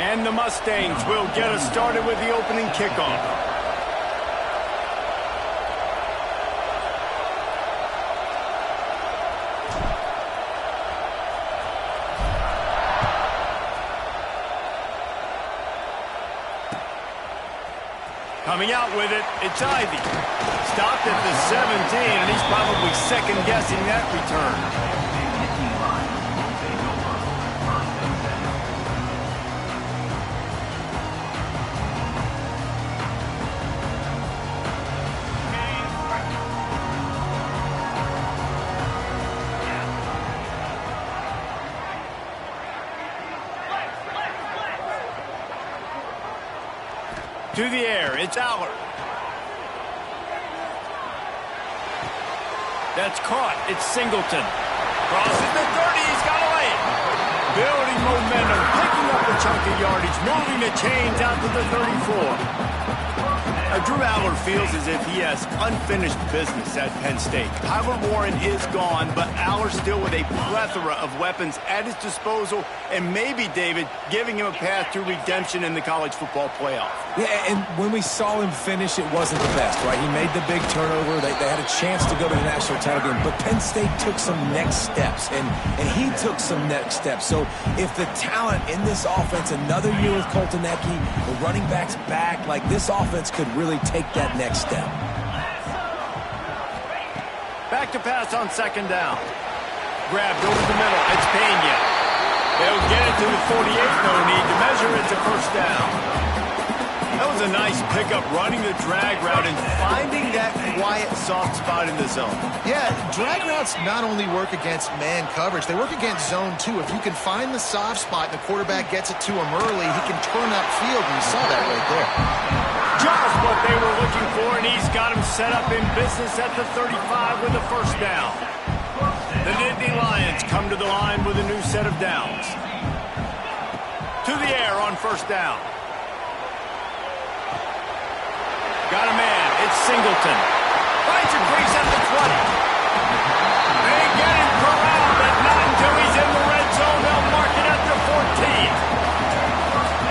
And the Mustangs will get us started with the opening kickoff. Coming out with it, it's Ivy. Stopped at the 17, and he's probably second-guessing that return. To the air, it's Allard. That's caught. It's Singleton. Crosses the 30. He's got away. Building momentum, picking up a chunk of yardage, moving the chains out to the 34. Drew Allard feels as if he has unfinished business at Penn State. Kyler Warren is gone, but Allard still with a plethora of weapons at his disposal, and maybe, David, giving him a path to redemption in the college football playoff. Yeah, and when we saw him finish, it wasn't the best, right? He made the big turnover. They had a chance to go to the national title game, but Penn State took some next steps, and he took some next steps. So if the talent in this offense, another year with Colton Ncaa, the running backs back, like this offense could really take that next step. Back to pass on second down. Grabbed over the middle. It's Pena. They'll get it to the 48. No need to measure. It's a first down. That was a nice pickup, running the drag route and finding that quiet, soft spot in the zone. Yeah, drag routes not only work against man coverage, they work against zone too. If you can find the soft spot and the quarterback gets it to him early, he can turn upfield, and you saw that right there. Just what they were looking for, and he's got him set up in business at the 35 with a first down. The Nittany Lions come to the line with a new set of downs. To the air on first down. Got a man. It's Singleton. Finds a crease at the 20. They get him corralled, but not until he's in the red zone. They'll mark it at the 14.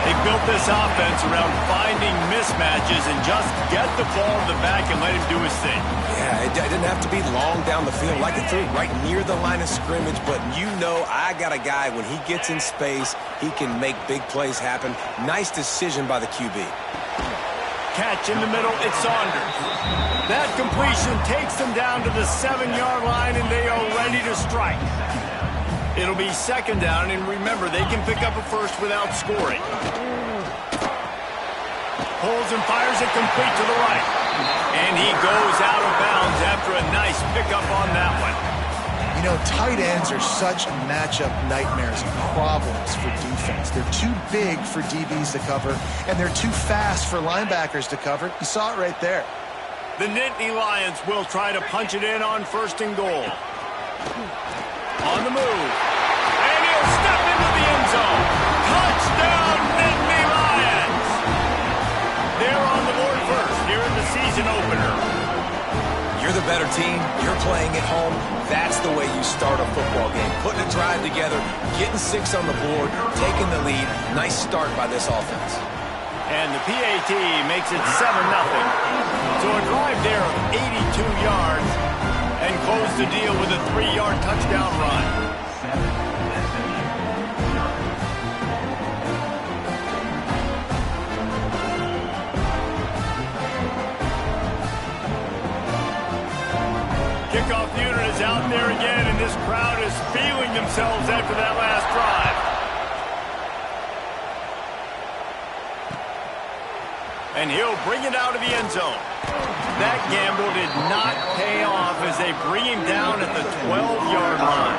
They built this offense around finding mismatches and just get the ball in the back and let him do his thing. Yeah, it didn't have to be long down the field. Like it threw right near the line of scrimmage, but you know I got a guy, when he gets in space, he can make big plays happen. Nice decision by the QB. Catch in the middle, it's Saunders. That completion takes them down to the 7-yard line, and they are ready to strike. It'll be second down, and remember, they can pick up a first without scoring. Pulls and fires it complete to the right. And he goes out of bounds after a nice pickup on that one. You know, tight ends are such matchup nightmares and problems for defense. They're too big for DBs to cover, and they're too fast for linebackers to cover. You saw it right there. The Nittany Lions will try to punch it in on first and goal. On the move. And he'll step into the end zone. Touchdown, Nittany Lions! They're on the board first here in the season opener. You're the better team. You're playing at home. That's the way you start a football game. Putting a drive together, getting 6 on the board, taking the lead. Nice start by this offense. And the PAT makes it 7-0. So a drive there of 82 yards and close the deal with a 3-yard touchdown run. Kickoff unit is out there again, and this crowd is feeling themselves after that last drive. And he'll bring it out of the end zone. That gamble did not pay off as they bring him down at the 12-yard line.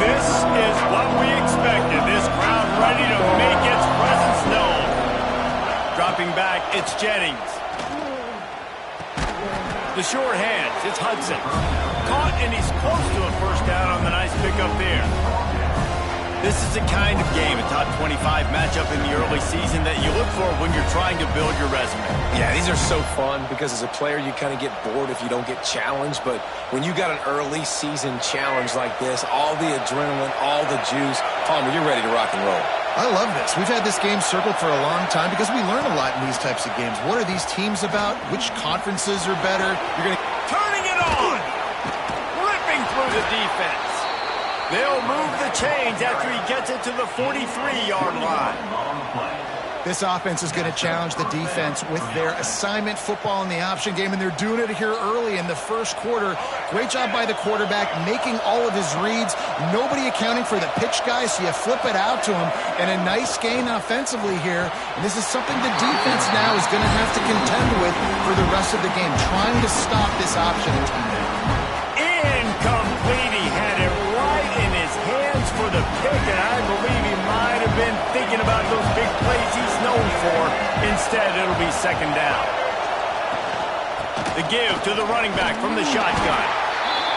This is what we expected. This crowd ready to make its presence known. Dropping back, it's Jennings. The short hands, it's Hudson. caught, and he's close to a first down on the nice pickup there. This is the kind of game, a top 25 matchup in the early season that you look for when you're trying to build your resume. Yeah, these are so fun because as a player, you kind of get bored if you don't get challenged. But when you got an early season challenge like this, all the adrenaline, all the juice, Palmer, you're ready to rock and roll. I love this. We've had this game circled for a long time because we learn a lot in these types of games. What are these teams about? Which conferences are better? Turning it on! Ripping through the defense. They'll move the chains after he gets it to the 43-yard line. This offense is going to challenge the defense with their assignment football in the option game, and they're doing it here early in the first quarter. Great job by the quarterback, making all of his reads. Nobody accounting for the pitch guy, so you flip it out to him, and a nice gain offensively here. And this is something the defense now is going to have to contend with for the rest of the game, trying to stop this option attack. Incomplete. He had it right in his hands for the pick, and I believe he might have been thinking about those big plays he's known for. Instead, it'll be second down. The give to the running back from the shotgun.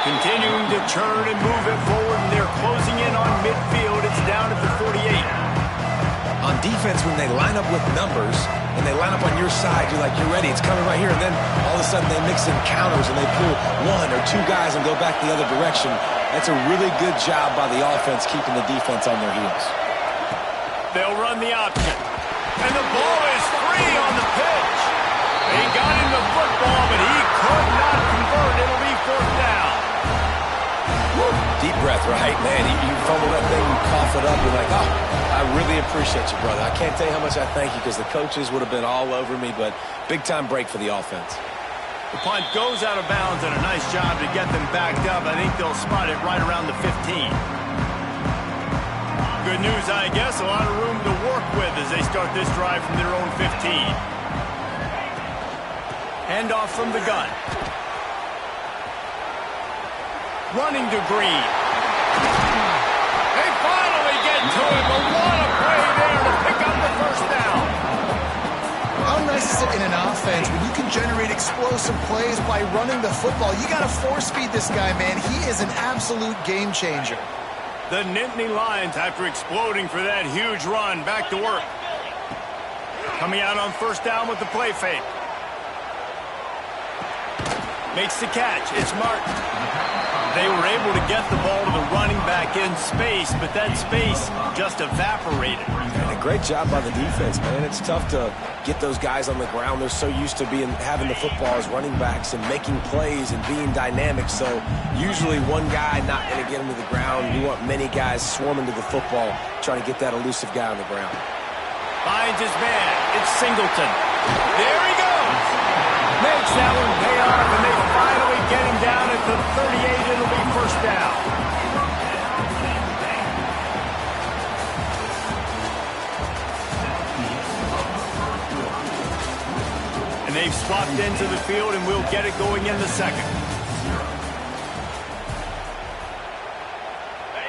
Continuing to turn and move it forward, and they're closing in on midfield. It's down at the 48. On defense, when they line up with numbers and they line up on your side, you're like, you're ready, it's coming right here. And then all of a sudden they mix in counters and they pull one or two guys and go back the other direction. That's a really good job by the offense keeping the defense on their heels. They'll run the option. And the ball is free on the pitch. They got him the football, but he could not convert. It'll be fourth down. Woo. Deep breath, right? Man, you fumble that thing, you cough it up, you're like, oh, I really appreciate you, brother. I can't tell you how much I thank you because the coaches would have been all over me, but big-time break for the offense. The punt goes out of bounds, and a nice job to get them backed up. I think they'll spot it right around the 15. Good news, I guess. A lot of room to work with as they start this drive from their own 15. Handoff from the gun. Running to Green. They finally get to him, but what a play there to pick up the first down. How nice is it in an offense when you can generate explosive plays by running the football? You got to force-feed this guy, man. He is an absolute game changer. The Nittany Lions, after exploding for that huge run, back to work. Coming out on first down with the play fake. Makes the catch. It's Martin. They were able to get the ball to the running back in space, but that space just evaporated. And a great job by the defense, man. It's tough to get those guys on the ground. They're so used to having the football as running backs and making plays and being dynamic. So usually one guy not going to get him to the ground. You want many guys swarming to the football, trying to get that elusive guy on the ground. Finds his man. It's Singleton. There he goes. Makes that one pay off, and they finally get him down at the 38. It'll be first down. And they've swapped into the field, and we'll get it going in the second.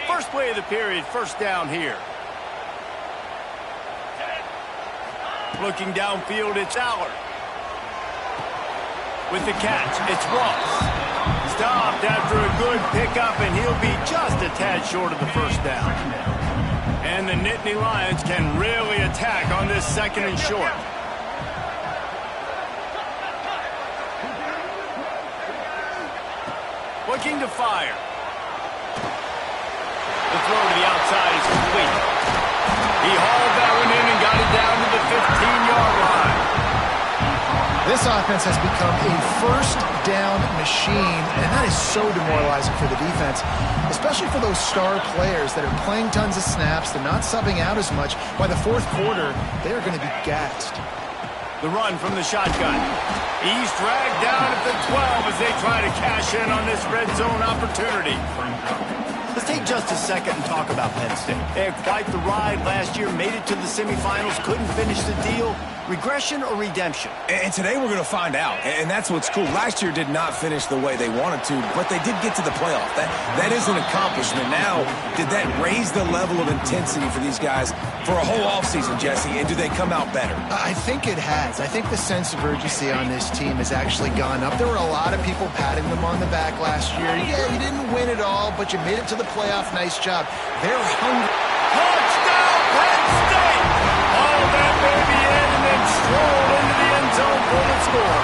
First play of the period, first down here. Looking downfield, it's Allard. With the catch, it's Ross. Stopped after a good pickup, and he'll be just a tad short of the first down. And the Nittany Lions can really attack on this second and short. Looking to fire. The throw to the outside is complete. He hauled that one in and got it down to the 15-yard line. This offense has become a first down machine, and that is so demoralizing for the defense, especially for those star players that are playing tons of snaps. They're not subbing out as much. By the fourth quarter, they are going to be gassed. The run from the shotgun. He's dragged down at the 12 as they try to cash in on this red zone opportunity. Let's take just a second and talk about Penn State. They had quite the ride last year, made it to the semifinals, couldn't finish the deal. Regression or redemption? And today we're going to find out, and that's what's cool. Last year did not finish the way they wanted to, but they did get to the playoff. That is an accomplishment. Now, did that raise the level of intensity for these guys for a whole offseason, Jesse, and do they come out better? I think it has. I think the sense of urgency on this team has actually gone up. There were a lot of people patting them on the back last year. Yeah, you didn't win it all, but you made it to the playoff. Nice job. They're hungry. Touchdown, Penn State! All that baby in and then strolled into the end zone for the score.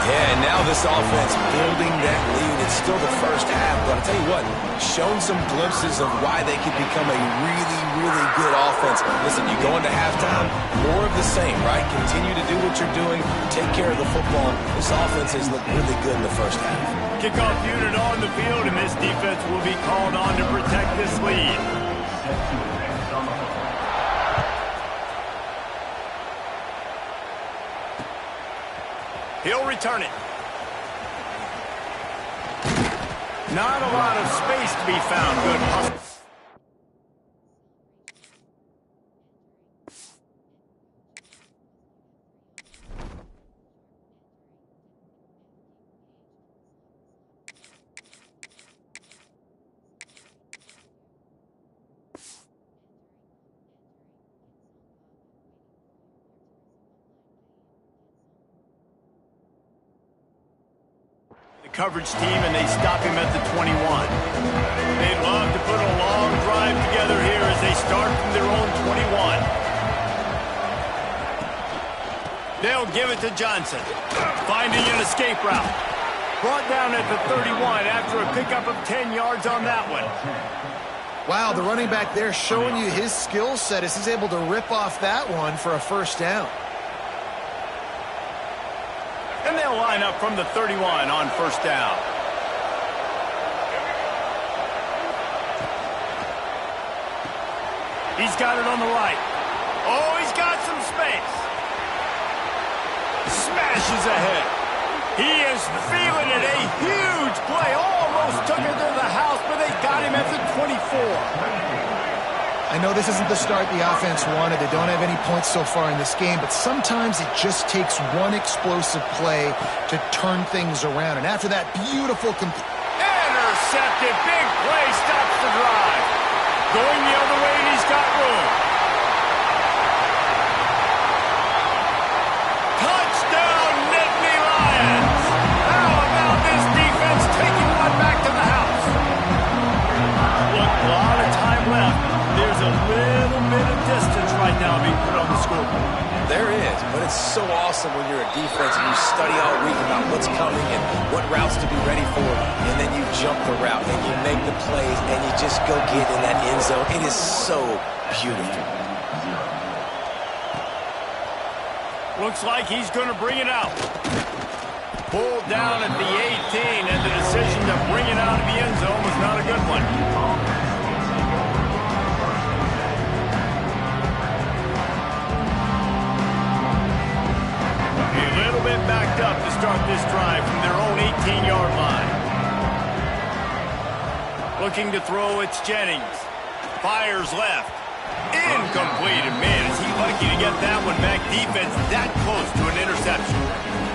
Yeah, and now this offense building that lead. It's still the first half, but I'll tell you what, shown some glimpses of why they could become a really, really good offense. Listen, you go into halftime, more of the same, right? Continue to do what you're doing, take care of the football. This offense has looked really good in the first half. Kickoff unit on the field, and this defense will be called on to protect this lead. He'll return it. Not a lot of space to be found. Good hustle. Coverage team, and they stop him at the 21. They'd love to put a long drive together here as they start from their own 21. They'll give it to Johnson, finding an escape route. Brought down at the 31 after a pickup of 10 yards on that one. Wow, the running back there showing you his skill set as he's able to rip off that one for a first down. And they'll line up from the 31 on first down. He's got it on the right. Oh, he's got some space. Smashes ahead. He is feeling it. A huge play. Almost took it to the house, but they got him at the 24. I know this isn't the start the offense wanted. They don't have any points so far in this game, but sometimes it just takes one explosive play to turn things around. And after that beautiful intercepted, big play, stops the drive. Going the other way, and he's got room. Touchdown, Nittany Lions. How about this defense taking one back to the house? Look, a lot of time left. There's a little bit of distance right now being put on the scoreboard. There is, but it's so awesome when you're a defense and you study all week about what's coming and what routes to be ready for, and then you jump the route and you make the plays and you just go get in that end zone. It is so beautiful. Looks like he's going to bring it out. Pulled down at the 18, and the decision to bring it out of the end zone was not a good one. Backed up to start this drive from their own 18-yard line. Looking to throw, it's Jennings. Fires left. Incomplete. And man, is he lucky to get that one back. Defense that close to an interception.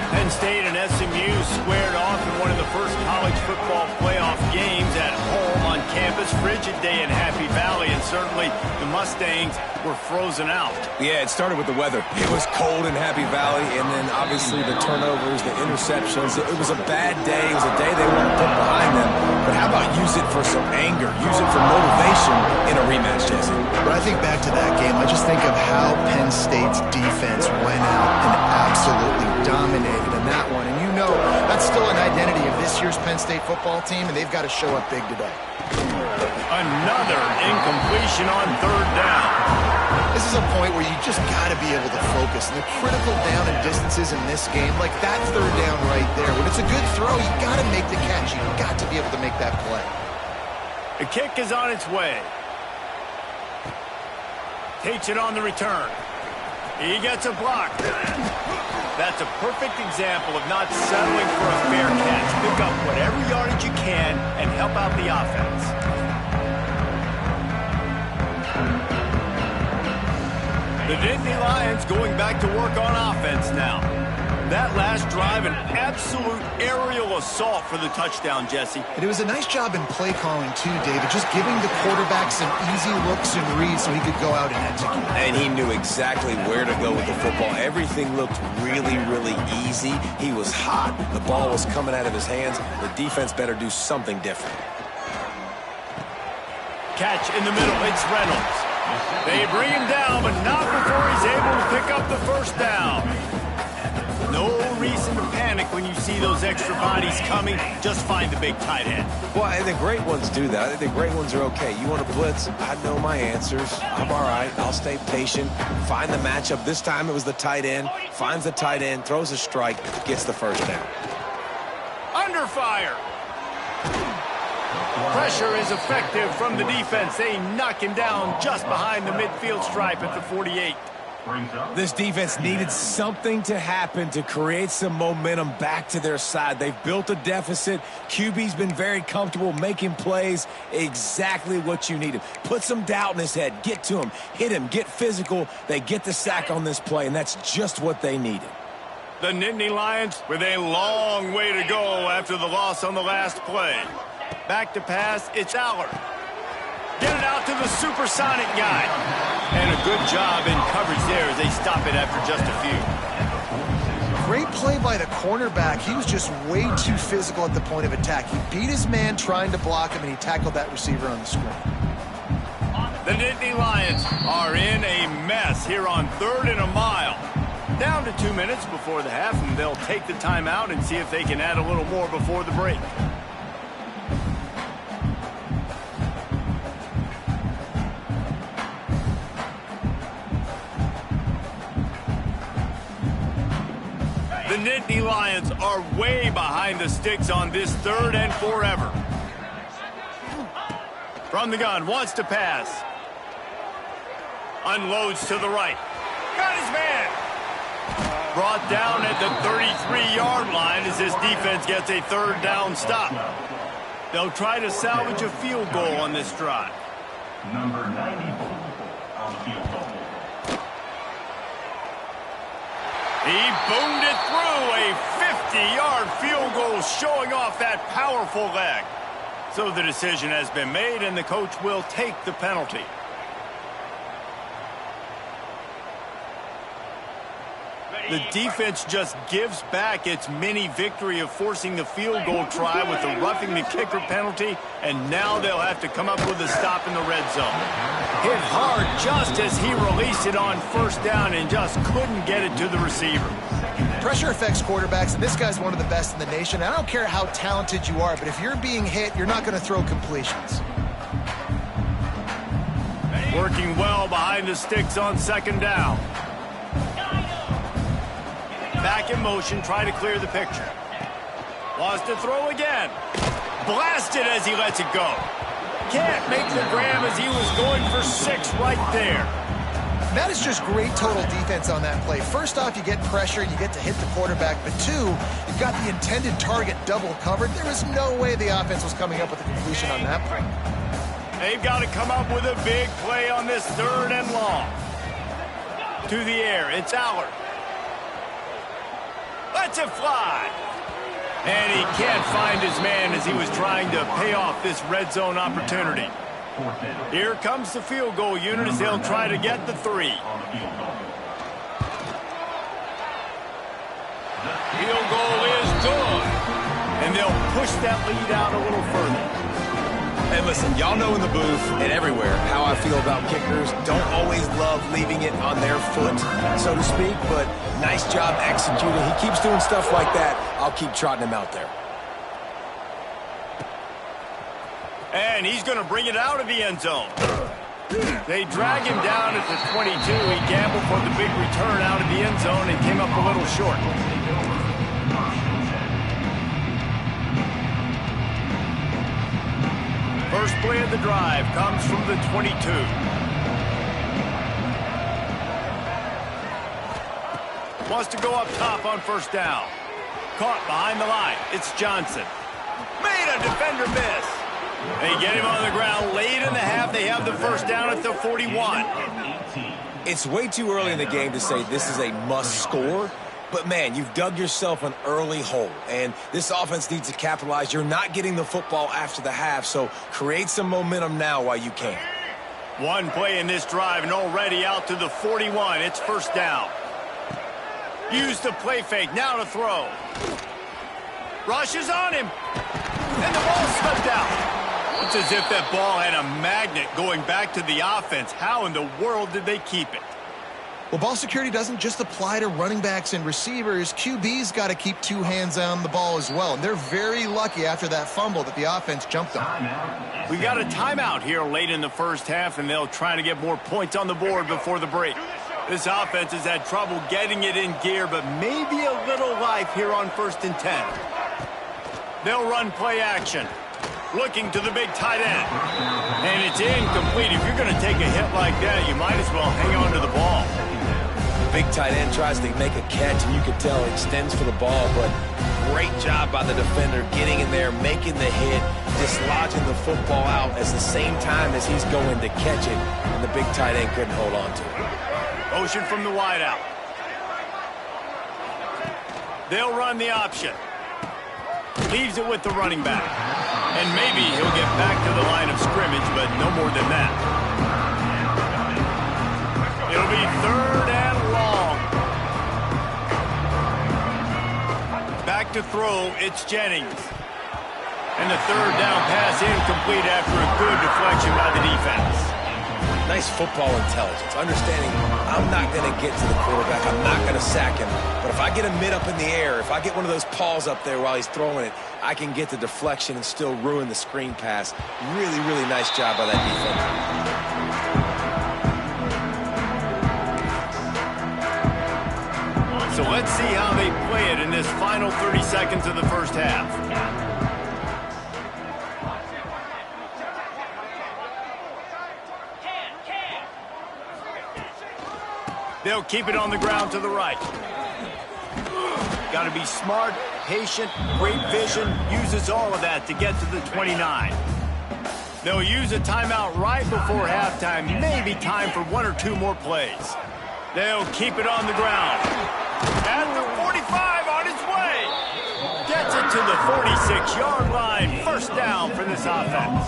Penn State and SMU squared off in one of the first college football playoff games at home on campus. Frigid day in Happy Valley, and certainly the Mustangs were frozen out. Yeah, it started with the weather. It was cold in Happy Valley, and then obviously the turnovers, the interceptions. It was a bad day. It was a day they wanted to put behind them. But how about use it for some anger? Use it for motivation in a rematch, Jesse. When I think back to that game, I just think of how Penn State's defense went out and absolutely dominated in that one. And you know that's still an identity of this year's Penn State football team, and they've got to show up big today. Another incompletion on third down. This is a point where you just got to be able to focus. And the critical down and distances in this game, like that third down right there, when it's a good throw, you got to make the catch. You've got to be able to make that play. The kick is on its way. Takes it on the return. He gets a block. That's a perfect example of not settling for a fair catch. Pick up whatever yardage you can and help out the offense. The Nittany Lions going back to work on offense now. That last drive, an absolute aerial assault for the touchdown, Jesse. And it was a nice job in play calling, too, David, just giving the quarterback some easy looks and reads so he could go out and execute. And he knew exactly where to go with the football. Everything looked really, really easy. He was hot. The ball was coming out of his hands. The defense better do something different. Catch in the middle. It's Reynolds. They bring him down, but not before he's able to pick up the first down. No reason to panic when you see those extra bodies coming. Just find the big tight end. Well, and the great ones do that. I think the great ones are okay. You want to blitz? I know my answers. I'm all right. I'll stay patient. Find the matchup. This time it was the tight end. Finds the tight end, throws a strike, gets the first down. Under fire. Pressure is effective from the defense. They knock him down just behind the midfield stripe at the 48. This defense needed something to happen to create some momentum back to their side. They've built a deficit. QB's been very comfortable making plays. Exactly what you needed. Put some doubt in his head. Get to him. Hit him. Get physical. They get the sack on this play, and that's just what they needed. The Nittany Lions with a long way to go after the loss on the last play. Back to pass. It's Allard. Get it out to the supersonic guy. And a good job in coverage there as they stop it after just a few. Great play by the cornerback. He was just way too physical at the point of attack. He beat his man trying to block him, and he tackled that receiver on the screen. The Nittany Lions are in a mess here on 3rd and a mile. Down to 2 minutes before the half, and they'll take the timeout and see if they can add a little more before the break. The Nittany Lions are way behind the sticks on this 3rd and forever. From the gun, wants to pass. Unloads to the right. Got his man. Brought down at the 33-yard line as this defense gets a 3rd down stop. They'll try to salvage a field goal on this drive. Number 94 on the field goal. He boomed it through, a 50-yard field goal showing off that powerful leg. So the decision has been made, and the coach will take the penalty. The defense just gives back its mini victory of forcing the field goal try with the roughing the kicker penalty, and now they'll have to come up with a stop in the red zone. Hit hard just as he released it on 1st down and just couldn't get it to the receiver. Pressure affects quarterbacks, and this guy's one of the best in the nation. I don't care how talented you are, but if you're being hit, you're not going to throw completions. Working well behind the sticks on 2nd down. Back in motion, try to clear the picture. Wants to throw again. Blasted as he lets it go. Can't make the grab as he was going for 6 right there. That is just great total defense on that play. First off, you get pressure, you get to hit the quarterback, but 2, you've got the intended target double covered. There was no way the offense was coming up with a completion on that play. They've got to come up with a big play on this 3rd and long. To the air, it's Allard. Lets it fly. And he can't find his man as he was trying to pay off this red zone opportunity. Here comes the field goal unit as they'll try to get the 3. Field goal is good. And they'll push that lead out a little further. And listen, y'all know in the booth and everywhere how I feel about kickers. Don't always love leaving it on their foot, so to speak, but nice job executing. He keeps doing stuff like that. I'll keep trotting him out there. And he's going to bring it out of the end zone. They drag him down at the 22. He gambled for the big return out of the end zone and came up a little short. First play of the drive comes from the 22. Wants to go up top on 1st down. Caught behind the line. It's Johnson. Made a defender miss. They get him on the ground late in the half. They have the 1st down at the 41. It's way too early in the game to say this is a must score. But, man, you've dug yourself an early hole, and this offense needs to capitalize. You're not getting the football after the half, so create some momentum now while you can. One play in this drive, and already out to the 41. It's first down. Use the play fake, now to throw. Rushes on him, and the ball slipped out. It's as if that ball had a magnet going back to the offense. How in the world did they keep it? Well, ball security doesn't just apply to running backs and receivers. QB's got to keep two hands on the ball as well. And they're very lucky after that fumble that the offense jumped on. We got a timeout here late in the first half, and they'll try to get more points on the board before the break. This offense has had trouble getting it in gear, but maybe a little life here on 1st and 10. They'll run play action. Looking to the big tight end. And it's incomplete. If you're going to take a hit like that, you might as well hang on to the ball. Big tight end tries to make a catch, and you can tell he extends for the ball, but great job by the defender getting in there, making the hit, dislodging the football out at the same time as he's going to catch it, and the big tight end couldn't hold on to it. Motion from the wideout. They'll run the option. Leaves it with the running back. And maybe he'll get back to the line of scrimmage, but no more than that. It'll be 3rd and long. Back to throw, it's Jennings. And the 3rd down pass incomplete after a good deflection by the defense. Nice football intelligence, understanding I'm not going to get to the quarterback, I'm not going to sack him, but if I get a mid up in the air, if I get one of those paws up there while he's throwing it, I can get the deflection and still ruin the screen pass. Really, really nice job by that defense. So let's see how they play it in this final 30 seconds of the first half. They'll keep it on the ground to the right. Got to be smart, patient, great vision, uses all of that to get to the 29. They'll use a timeout right before halftime, maybe time for 1 or 2 more plays. They'll keep it on the ground. At the 45 on its way. Gets it to the 46-yard line. First down for this offense.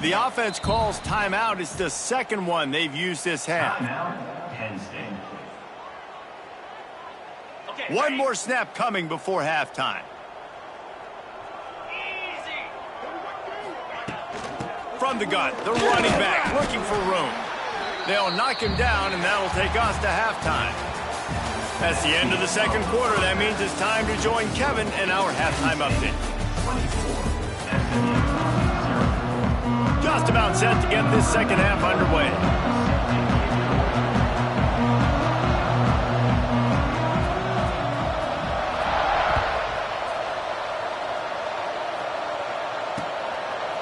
The offense calls timeout. It's the second one they've used this half. One more snap coming before halftime. From the gun, the running back looking for room. They'll knock him down, and that'll take us to halftime. That's the end of the second quarter. That means it's time to join Kevin in our halftime update. Just about set to get this second half underway.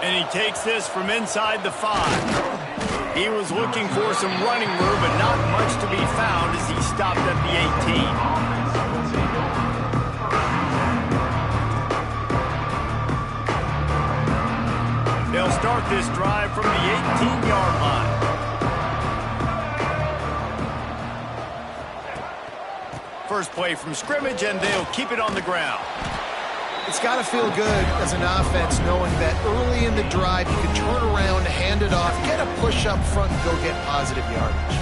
And he takes this from inside the 5. He was looking for some running room, but not much to be found as he stopped at the 18. They'll start this drive from the 18-yard line. First play from scrimmage, and they'll keep it on the ground. It's got to feel good as an offense knowing that early in the drive you can turn around, hand it off, get a push up front, and go get positive yardage.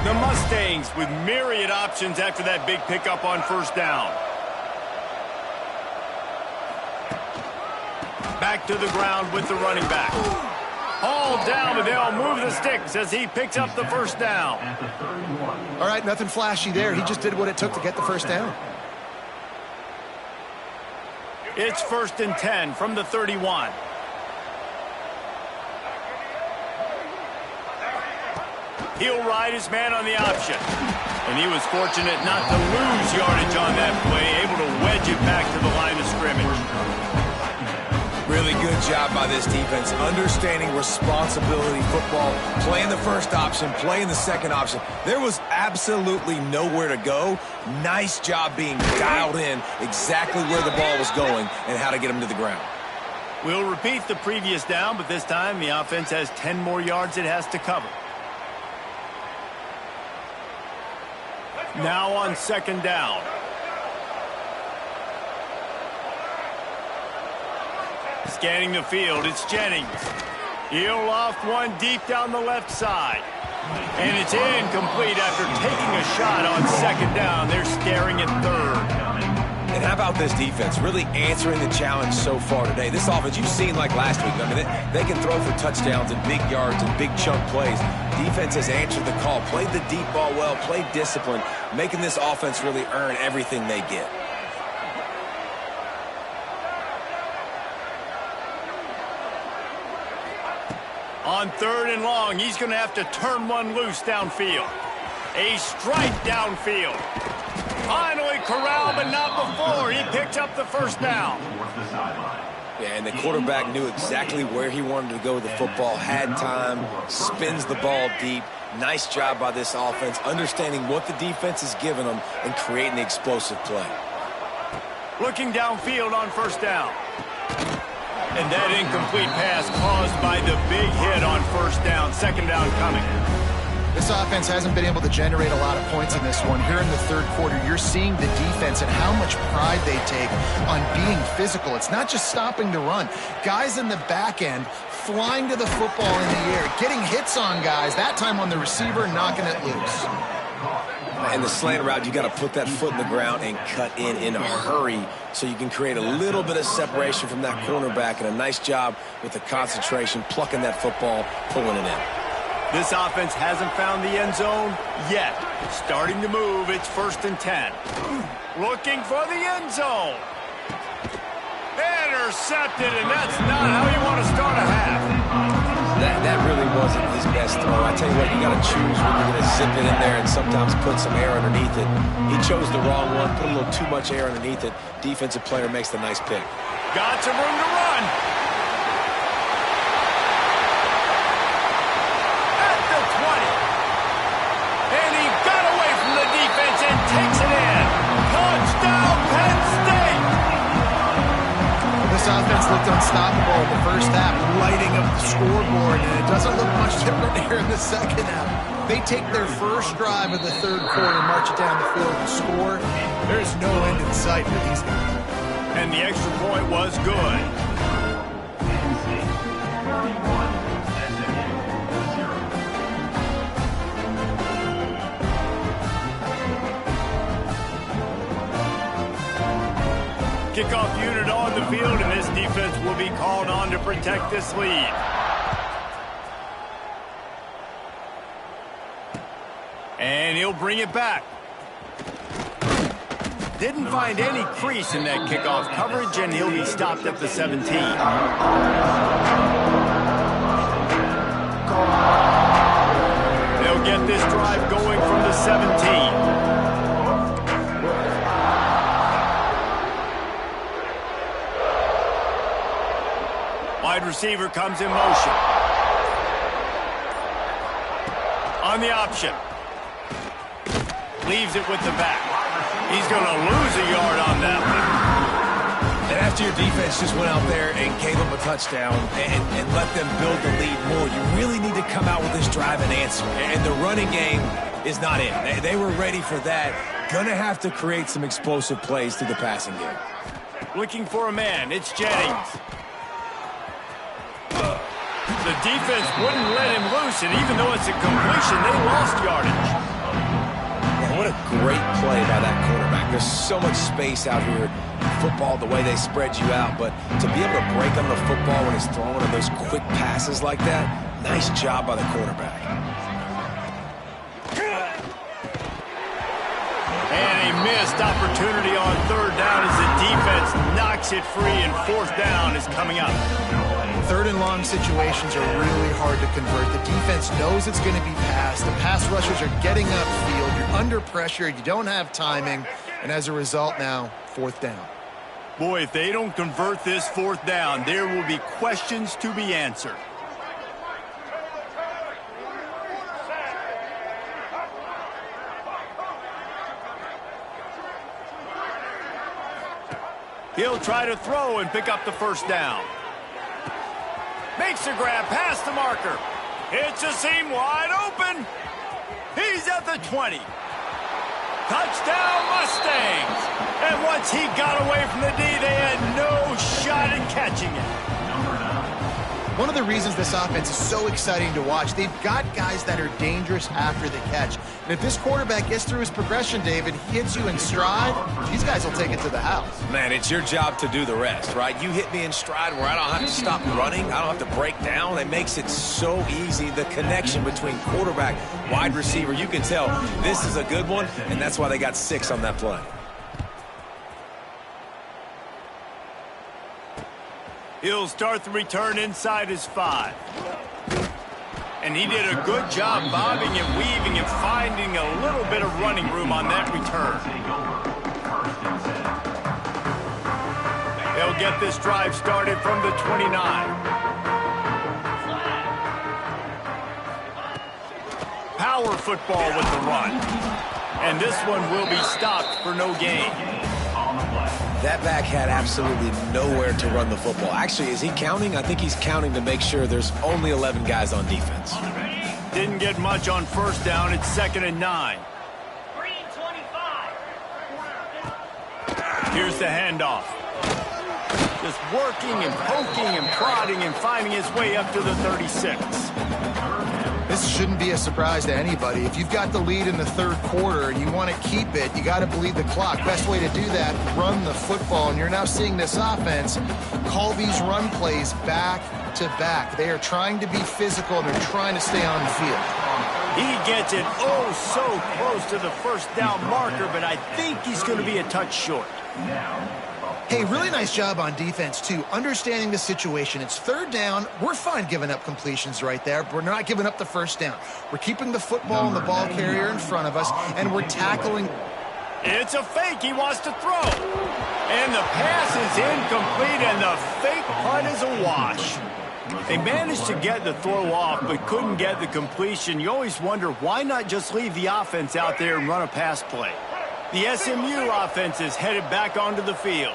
The Mustangs with myriad options after that big pickup on first down. Back to the ground with the running back. All down, but they'll move the sticks as he picks up the first down. All right, nothing flashy there. He just did what it took to get the first down. It's 1st and 10 from the 31. He'll ride his man on the option. And he was fortunate not to lose yardage on that play, able to wedge it back to the line of scrimmage. Really good Good job by this defense, understanding responsibility football, playing the first option, playing the second option. There was absolutely nowhere to go. Nice job being dialed in exactly where the ball was going and how to get him to the ground. We'll repeat the previous down, but this time the offense has 10 more yards it has to cover. Now on second down. Scanning the field, it's Jennings. He'll loft one deep down the left side. And it's incomplete after taking a shot on second down. They're staring at third. And how about this defense really answering the challenge so far today? This offense, you've seen like last week. I mean, they can throw for touchdowns and big yards and big chunk plays. Defense has answered the call, played the deep ball well, played discipline, making this offense really earn everything they get. On third and long, he's going to have to turn one loose downfield. A strike downfield. Finally corralled, but not before. He picked up the first down. Yeah, and the quarterback knew exactly where he wanted to go with the football, had time, spins the ball deep. Nice job by this offense, understanding what the defense is giving them and creating the explosive play. Looking downfield on first down. And that incomplete pass caused by the big hit on first down. Second down coming. This offense hasn't been able to generate a lot of points in this one. Here in the third quarter, you're seeing the defense and how much pride they take on being physical. It's not just stopping the run. Guys in the back end flying to the football in the air, getting hits on guys, that time on the receiver, knocking it loose. And the slant route, you got to put that foot in the ground and cut in a hurry so you can create a little bit of separation from that cornerback, and a nice job with the concentration, plucking that football, pulling it in. This offense hasn't found the end zone yet. Starting to move, it's 1st and 10. Looking for the end zone. Intercepted, and that's not how you want to start a half. That really wasn't his best throw. I tell you what, you got to choose when you're going to zip it in there and sometimes put some air underneath it. He chose the wrong one, put a little too much air underneath it. Defensive player makes the nice pick. Got some room to run. At the 20. And he got away from the defense and takes it in. Touchdown, Penn State. This offense looked unstoppable in the first half, lighting up the scoreboard, and it doesn't look much different here in the second half. They take their first drive of the third quarter, march it down the field and score. There's no end in sight for these guys. And the extra point was good. Kickoff unit on the field, and this defense will be called on to protect this lead. And he'll bring it back. Didn't find any crease in that kickoff coverage, and he'll be stopped at the 17. They'll get this drive going from the 17. Wide receiver comes in motion. On the option. Leaves it with the back. He's going to lose a yard on that one. And after your defense just went out there and gave them a touchdown and let them build the lead more, you really need to come out with this drive and answer. And the running game is not in. They were ready for that. Going to have to create some explosive plays through the passing game. Looking for a man. It's Jennings. The defense wouldn't let him loose, and even though it's a completion, they lost yardage. Man, what a great play by that quarterback. There's so much space out here in football, the way they spread you out, but to be able to break on the football when he's throwing on those quick passes like that, nice job by the quarterback. And a missed opportunity on third down as the defense knocks it free, and fourth down is coming up. Third and long situations are really hard to convert. The defense knows it's going to be passed. The pass rushers are getting upfield. You're under pressure. You don't have timing. And as a result now, fourth down. Boy, if they don't convert this fourth down, there will be questions to be answered. He'll try to throw and pick up the first down. Makes a grab past the marker. Hits a seam wide open. He's at the 20. Touchdown Mustangs. And once he got away from the D, they had no shot at catching it. One of the reasons this offense is so exciting to watch, they've got guys that are dangerous after the catch. And if this quarterback gets through his progression, David, he hits you in stride, these guys will take it to the house. Man, it's your job to do the rest, right? You hit me in stride where I don't have to stop running. I don't have to break down. It makes it so easy. The connection between quarterback, wide receiver, you can tell this is a good one, and that's why they got 6 on that play. He'll start the return inside his 5. And he did a good job bobbing and weaving and finding a little bit of running room on that return. They'll get this drive started from the 29. Power football with the run. And this one will be stopped for no gain. That back had absolutely nowhere to run the football. Actually, is he counting? I think he's counting to make sure there's only 11 guys on defense. Didn't get much on first down. It's 2nd and 9. Here's the handoff. Just working and poking and prodding and finding his way up to the 36. This shouldn't be a surprise to anybody. If you've got the lead in the third quarter and you want to keep it, you got to bleed the clock. Best way to do that, run the football. And you're now seeing this offense call these run plays back to back. They are trying to be physical and they're trying to stay on the field. He gets it oh so close to the first down marker, but I think he's going to be a touch short. Hey, really nice job on defense, too. Understanding the situation. It's 3rd down. We're fine giving up completions right there, but we're not giving up the first down. We're keeping the football and the ball carrier in front of us, and we're tackling. It's a fake. He wants to throw. And the pass is incomplete, and the fake punt is a wash. They managed to get the throw off, but couldn't get the completion. You always wonder, why not just leave the offense out there and run a pass play? The SMU offense is headed back onto the field.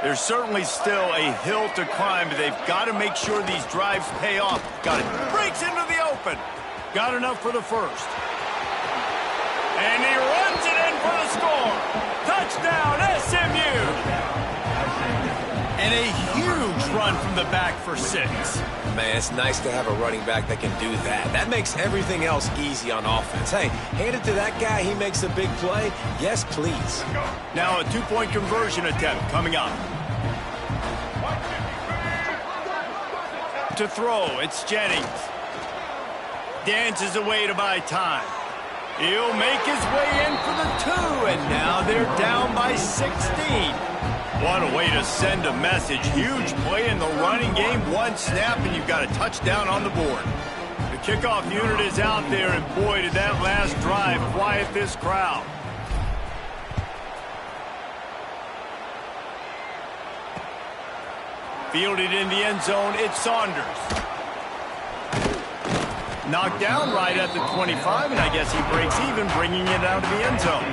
There's certainly still a hill to climb, but they've got to make sure these drives pay off. Got it. Breaks into the open. Got enough for the first. And he runs it in for the score. Touchdown, SMU. And a huge run from the back for 6. Man, it's nice to have a running back that can do that. That makes everything else easy on offense. Hey, hand it to that guy. He makes a big play. Yes, please. Now a 2-point conversion attempt coming up. To throw, it's Jennings. Dances away to buy time. He'll make his way in for the 2, and now they're down by 16. What a way to send a message. Huge play in the running game. 1 snap, and you've got a touchdown on the board. The kickoff unit is out there, and boy, did that last drive quiet this crowd. Fielded in the end zone, it's Saunders. Knocked down right at the 25, and I guess he breaks even, bringing it out of the end zone.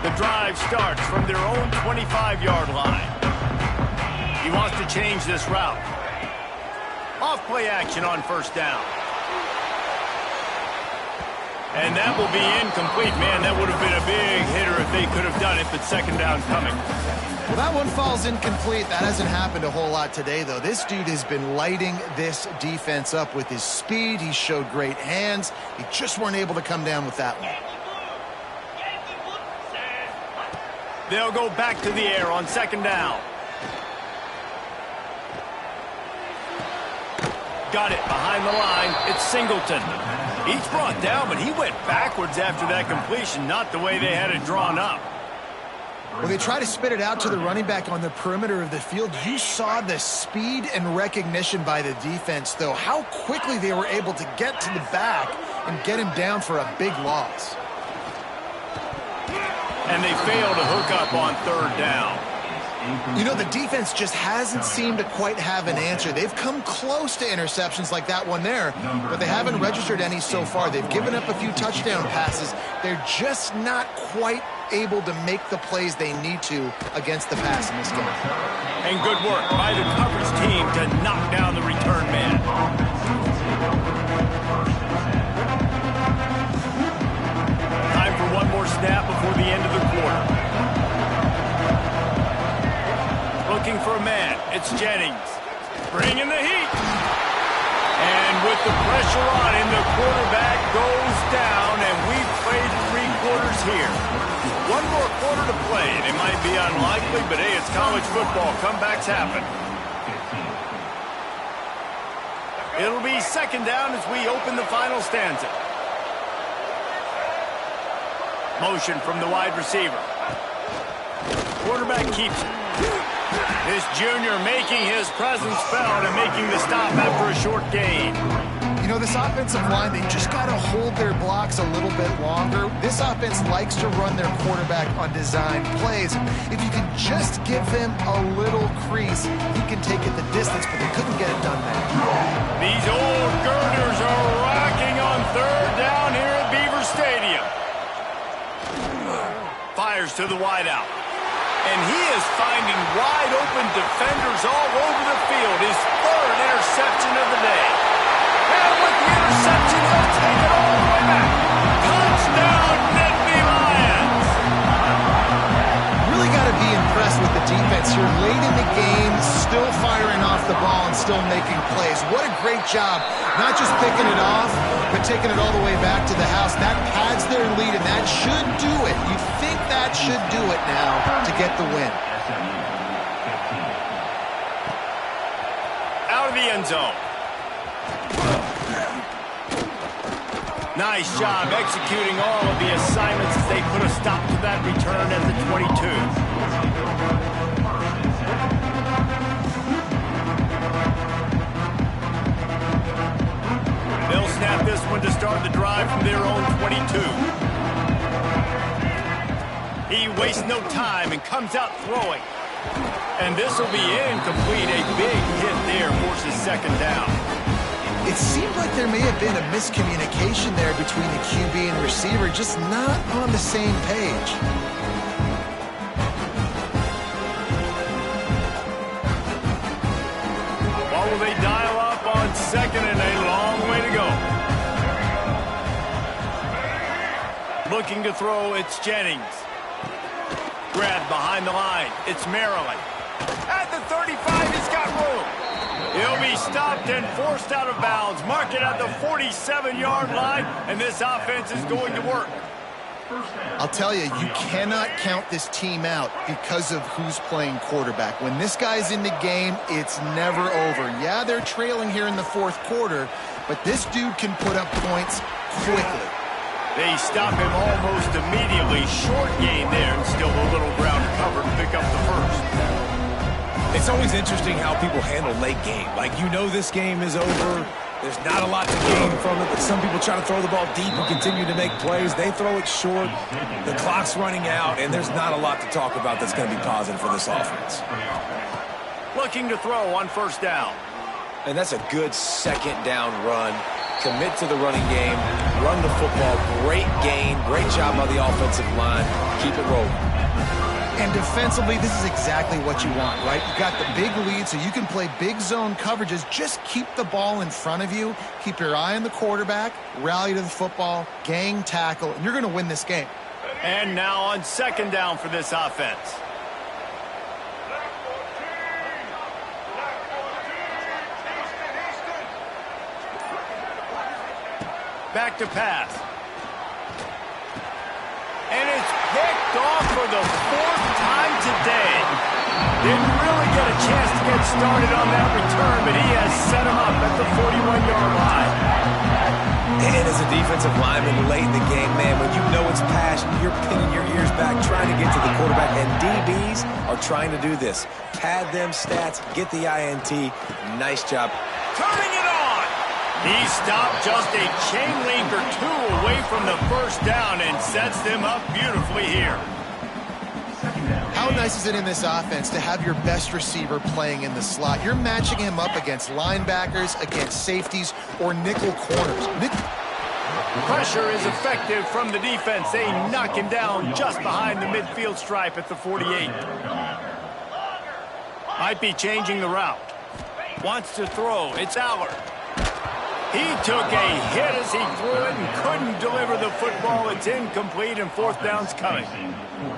The drive starts from their own 25-yard line. He wants to change this route. Off-play action on first down. And that will be incomplete. Man, that would have been a big hitter if they could have done it, but 2nd down coming. Well, that one falls incomplete. That hasn't happened a whole lot today, though. This dude has been lighting this defense up with his speed. He showed great hands. He just weren't able to come down with that one. They'll go back to the air on 2nd down. Got it behind the line. It's Singleton. He's brought down, but he went backwards after that completion, not the way they had it drawn up. When they try to spit it out to the running back on the perimeter of the field, you saw the speed and recognition by the defense, though. How quickly they were able to get to the back and get him down for a big loss. And they fail to hook up on third down. You know, the defense just hasn't seemed to quite have an answer. They've come close to interceptions like that one there, but they haven't registered any so far. They've given up a few touchdown passes. They're just not quite able to make the plays they need to against the pass in this game. And good work by the coverage team to knock down the return man. Time for one more snap before the end of the quarter. Looking for a man. It's Jennings. Bringing the heat. And with the pressure on him, the quarterback goes down, and we've played 3 quarters here. One more quarter to play, and it might be unlikely, but hey, it's college football. Comebacks happen. It'll be second down as we open the final stanza. Motion from the wide receiver. Quarterback keeps it. This junior making his presence felt and making the stop after a short gain. You know, this offensive line, they just got to hold their blocks a little bit longer. This offense likes to run their quarterback on design plays. If you can just give him a little crease, he can take it the distance, but they couldn't get it done there. These old girders are rocking on third down here at Beaver Stadium. Fires to the wideout. And he is finding wide-open defenders all over the field. His 3rd interception of the day. And with the interception, he'll take it all the way back. Touchdown, Nittany Lions! Really got to be impressed with the defense here. Late in the game, still firing off the ball and still making plays. What a great job. Not just picking it off, but taking it all the way back to the house. That pads their lead, and that should do it. You'd think that should do it now to get the win. Out of the end zone. Nice job executing all of the assignments as they put a stop to that return at the 22. They'll snap this one to start the drive from their own 22. He wastes no time and comes out throwing. And this will be incomplete. A big hit there forces second down. It seemed like there may have been a miscommunication there between the QB and receiver, just not on the same page. What will they dial up on second and a long way to go? Looking to throw, it's Jennings. Grabbed behind the line, it's Maryland. At the 35, he's got room. He'll be stopped and forced out of bounds. Mark it at the 47-yard line, and this offense is going to work. I'll tell you, you cannot count this team out because of who's playing quarterback. When this guy's in the game, it's never over. Yeah, they're trailing here in the 4th quarter, but this dude can put up points quickly. They stop him almost immediately. Short gain there, and still a little ground to cover to pick up the first. It's always interesting how people handle late game. Like, you know this game is over. There's not a lot to gain from it, but some people try to throw the ball deep and continue to make plays. They throw it short. The clock's running out, and there's not a lot to talk about that's going to be positive for this offense. Looking to throw on first down. And that's a good second down run. Commit to the running game. Run the football. Great gain. Great job by the offensive line. Keep it rolling. And defensively, this is exactly what you want, right? You got the big lead, so you can play big zone coverages. Just keep the ball in front of you. Keep your eye on the quarterback. Rally to the football. Gang tackle. And you're going to win this game. And now on second down for this offense. Back to pass. And it's picked off for the 4th time today. Didn't really get a chance to get started on that return, but he has set him up at the 41-yard line. And as a defensive lineman late in the game, man, when you know it's passion, you're pinning your ears back, trying to get to the quarterback, and DBs are trying to do this. Pad them stats, get the INT. Nice job. Turning it on. He stopped just a chain link or two away from the first down and sets them up beautifully here. How nice is it in this offense to have your best receiver playing in the slot? You're matching him up against linebackers, against safeties, or nickel corners. Pressure is effective from the defense. They knock him down just behind the midfield stripe at the 48. Might be changing the route. Wants to throw. It's Allard. He took a hit as he threw it and couldn't deliver the football. It's incomplete and fourth down's coming.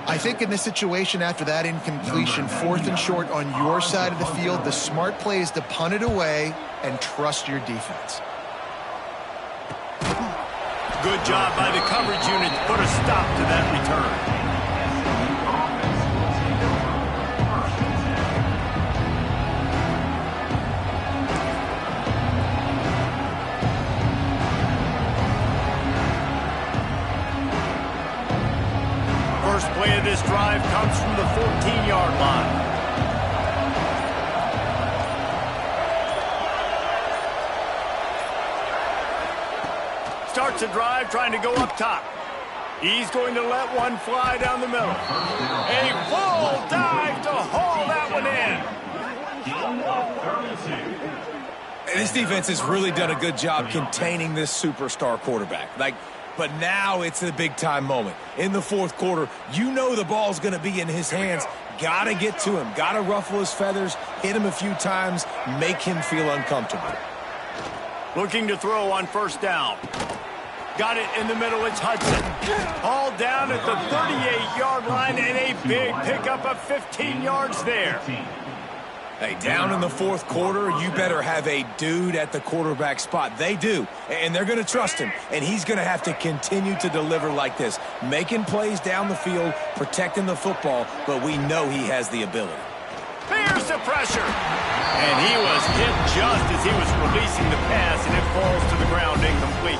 I think in this situation after that incompletion, fourth and short on your side of the field, the smart play is to punt it away and trust your defense. Good job by the coverage unit to put a stop to that return. First play of this drive comes from the 14-yard line. Starts a drive trying to go up top. He's going to let one fly down the middle. A full dive to haul that one in. And this defense has really done a good job containing this superstar quarterback. But now it's a big-time moment. In the fourth quarter, you know the ball's going to be in his hands. Got to get to him. Got to ruffle his feathers, hit him a few times, make him feel uncomfortable. Looking to throw on first down. Got it in the middle. It's Hudson. All down at the 38-yard line and a big pickup of 15 yards there. Hey, down in the fourth quarter, you better have a dude at the quarterback spot. They do, and they're going to trust him, and he's going to have to continue to deliver like this, making plays down the field, protecting the football, but we know he has the ability. There's the pressure. And he was hit just as he was releasing the pass, and it falls to the ground incomplete.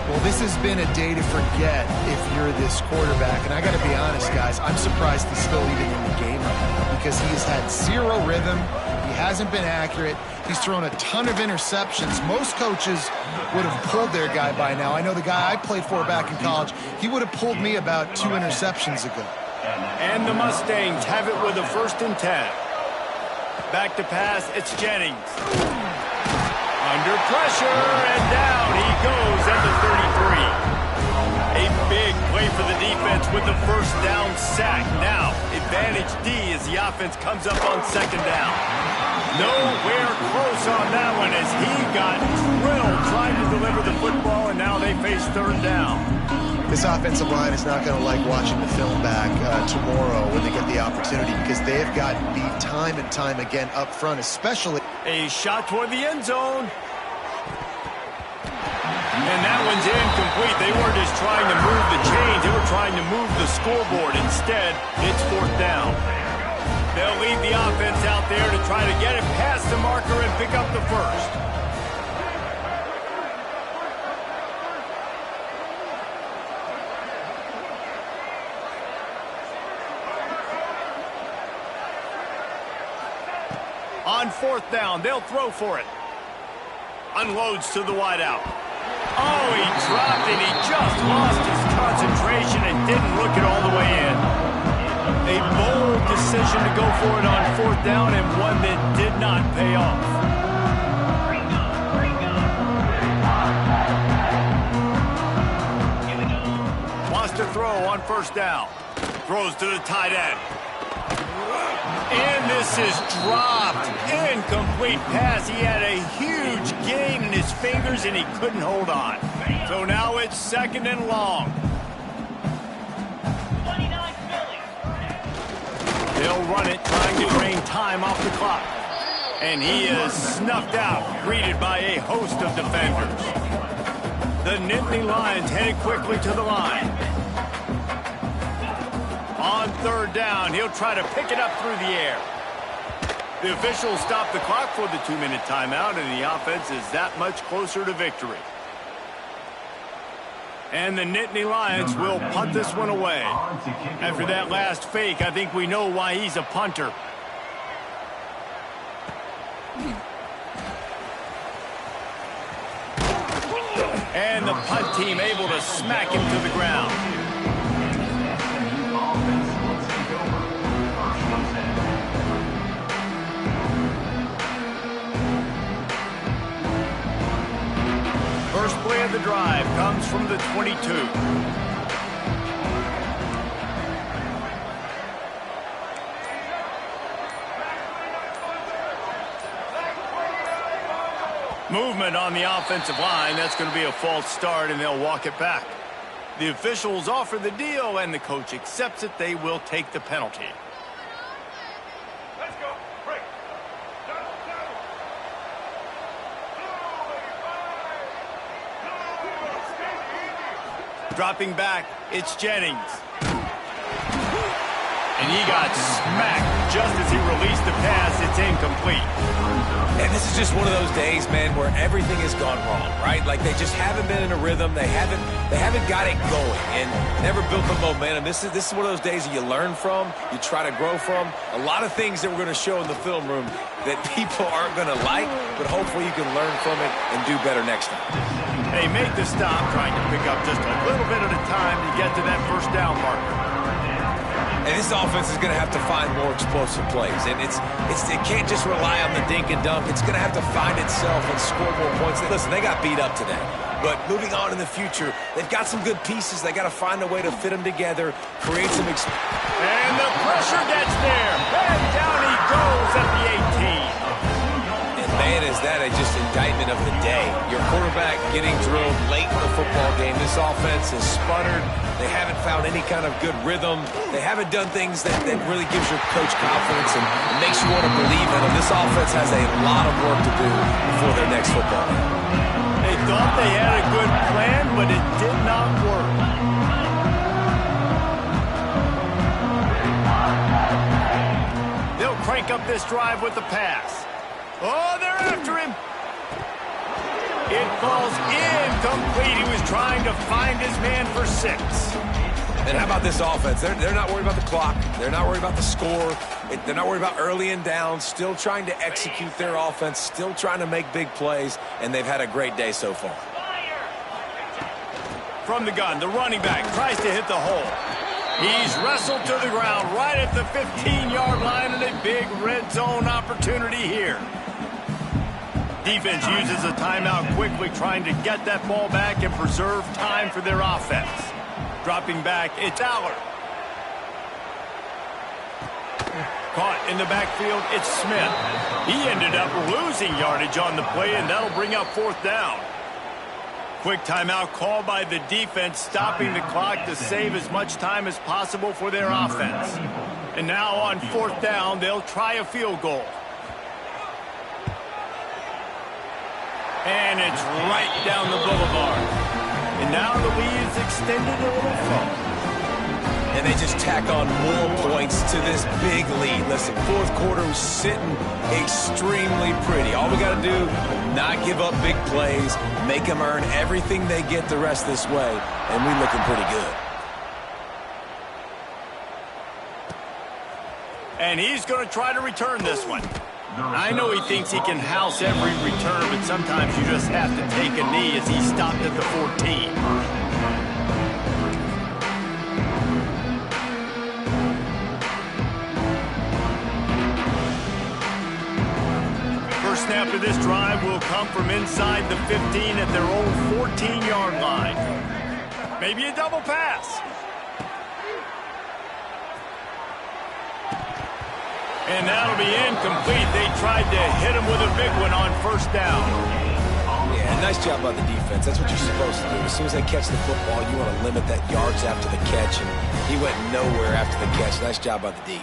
Well, this has been a day to forget if you're this quarterback. And I got to be honest, guys, I'm surprised he's still even in the game right now because he has had zero rhythm. He hasn't been accurate. He's thrown a ton of interceptions. Most coaches would have pulled their guy by now. I know the guy I played for back in college, he would have pulled me about 2 interceptions ago. And the Mustangs have it with a 1st and 10. Back to pass, it's Jennings. Under pressure, and down he goes at the 33. A big play for the defense with the first down sack. Now, advantage D as the offense comes up on 2nd down. Nowhere close on that one as he got drilled trying to deliver the football, and now they face 3rd down. This offensive line is not going to like watching the film back tomorrow when they get the opportunity because they have gotten beat time and time again up front, especially. A shot toward the end zone. And that one's incomplete. They weren't just trying to move the chains. They were trying to move the scoreboard. Instead, it's 4th down. They'll lead the offense out there to try to get it past the marker and pick up the first. On 4th down, they'll throw for it. Unloads to the wideout. Oh, he dropped it. He just lost his concentration and didn't look it all the way in. A bold decision to go for it on 4th down and one that did not pay off. Wants to throw on 1st down. Throws to the tight end. And this is dropped. Incomplete pass. He had a huge gain in his fingers, and he couldn't hold on. So now it's 2nd and long. They'll run it, trying to drain time off the clock. And he is snuffed out, greeted by a host of defenders. The Nittany Lions headed quickly to the line. On 3rd down, he'll try to pick it up through the air. The officials stop the clock for the 2-minute timeout, and the offense is that much closer to victory. And the Nittany Lions will punt this one away. After that last fake, I think we know why he's a punter. opposing team able to smack him to the ground. First play of the drive comes from the 22. Movement on the offensive line. That's going to be a false start, and they'll walk it back. The officials offer the deal, and the coach accepts it. They will take the penalty. Let's go. Break. Dropping back, it's Jennings. And he got smacked just as he released the pass. It's incomplete. And this is just one of those days, man, where everything has gone wrong, right? Like they just haven't been in a rhythm. They haven't got it going and never built the momentum. This is one of those days that you learn from, you try to grow from. A lot of things that we're going to show in the film room that people aren't going to like, but hopefully you can learn from it and do better next time. They make the stop, trying to pick up just a little bit at a time to get to that first down marker. And this offense is going to have to find more explosive plays. And it can't just rely on the dink and dunk. It's going to have to find itself and score more points. Listen, they got beat up today. But moving on in the future, they've got some good pieces. They got to find a way to fit them together, create some And the pressure gets there. And down he goes at the 18. And man, is that just indictment of the day. Your quarterback getting drilled late in the football game. This offense is sputtered. They haven't found any kind of good rhythm. They haven't done things that really gives your coach confidence and makes you want to believe in them. This offense has a lot of work to do before their next football game. They thought they had a good plan, but it did not work. They'll crank up this drive with the pass. Oh, they're after him. It falls incomplete. He was trying to find his man for 6. And how about this offense? They're not worried about the clock. They're not worried about the score. They're not worried about early and down. Still trying to execute their offense. Still trying to make big plays. And they've had a great day so far. From the gun, the running back tries to hit the hole. He's wrestled to the ground right at the 15-yard line, and a big red zone opportunity here. Defense uses a timeout quickly, trying to get that ball back and preserve time for their offense. Dropping back, it's Aller. Caught in the backfield, it's Smith. He ended up losing yardage on the play, and that'll bring up 4th down. Quick timeout called by the defense, stopping the clock to save as much time as possible for their offense. And now on 4th down, they'll try a field goal. And it's right down the boulevard. And now the lead is extended a little further. And they just tack on more points to this big lead. Listen, 4th quarter was sitting extremely pretty. All we got to do, not give up big plays, make them earn everything they get the rest this way, and we're looking pretty good. And he's going to try to return this one. I know he thinks he can house every return, but sometimes you just have to take a knee as he stopped at the 14. First snap of this drive will come from inside the 15 at their own 14-yard line. Maybe a double pass. And that'll be incomplete. They tried to hit him with a big one on 1st down. Yeah, nice job by the defense. That's what you're supposed to do. As soon as they catch the football, you want to limit that yards after the catch, and he went nowhere after the catch. Nice job by the D.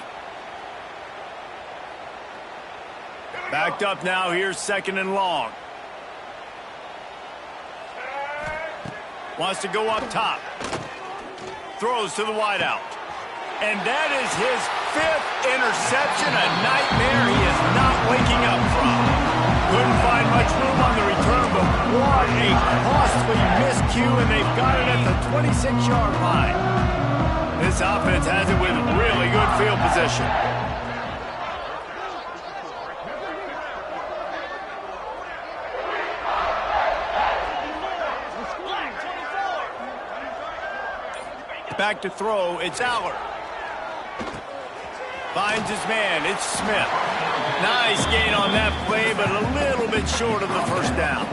Backed up now. Here's 2nd and long. Wants to go up top. Throws to the wideout. And that is his 5th interception, a nightmare he is not waking up from. Couldn't find much room on the return, but what a costly miscue, and they've got it at the 26-yard line. This offense has it with really good field position. back to throw. It's Aller. Finds his man. It's Smith. Nice gain on that play, but a little bit short of the first down.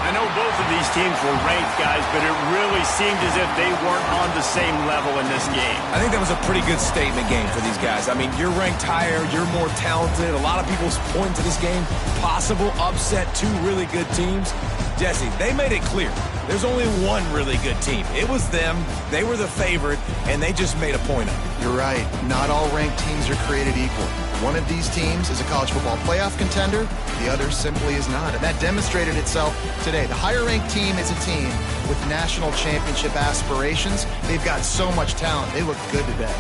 I know both of these teams were ranked, guys, but it really seemed as if they weren't on the same level in this game. I think that was a pretty good statement game for these guys. I mean, you're ranked higher, you're more talented. A lot of people point to this game, possible upset, two really good teams. Jesse, they made it clear. There's only one really good team. It was them. They were the favorite, and they just made a point of it. You're right. Not all ranked teams are created equal. One of these teams is a college football playoff contender. The other simply is not. And that demonstrated itself today. The higher-ranked team is a team with national championship aspirations. They've got so much talent. They look good today.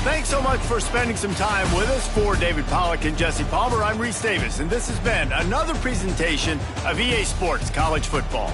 Thanks so much for spending some time with us. For David Pollack and Jesse Palmer, I'm Reese Davis, and this has been another presentation of EA Sports College Football.